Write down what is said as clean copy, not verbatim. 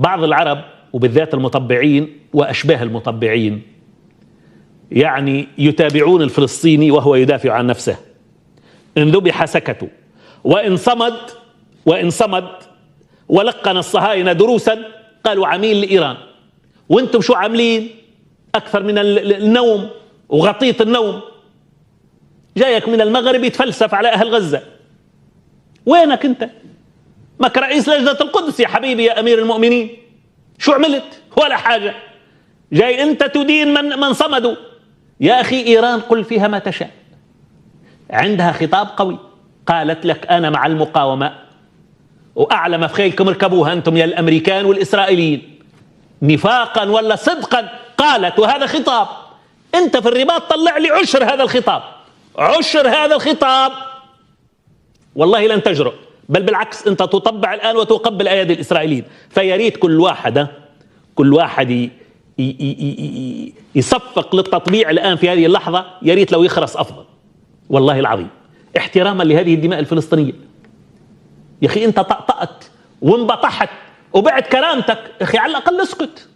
بعض العرب وبالذات المطبعين وأشباه المطبعين يعني يتابعون الفلسطيني وهو يدافع عن نفسه. إن ذبح سكتوا، وإن صمد ولقن الصهاينة دروسا قالوا عميل لإيران. وانتم شو عاملين؟ أكثر من النوم وغطيط النوم. جايك من المغرب يتفلسف على أهل غزة. وينك أنت؟ مك رئيس لجنة القدس يا حبيبي يا أمير المؤمنين. شو عملت؟ ولا حاجة. جاي أنت تدين من صمدوا. يا أخي إيران قل فيها ما تشاء، عندها خطاب قوي، قالت لك أنا مع المقاومة وأعلى ما في خيلكم اركبوها أنتم يا الأمريكان والإسرائيليين، نفاقا ولا صدقا قالت. وهذا خطاب، أنت في الرباط طلع لي عشر هذا الخطاب، عشر هذا الخطاب. والله لن تجرؤ، بل بالعكس أنت تطبع الآن وتقبل أيادي الإسرائيليين. فيريد كل واحد يصفق للتطبيع الآن في هذه اللحظة، يريد لو يخرس أفضل والله العظيم، احتراما لهذه الدماء الفلسطينية. يا أخي أنت طقطقت وانبطحت وبعد كرامتك، يا أخي على الأقل اسكت.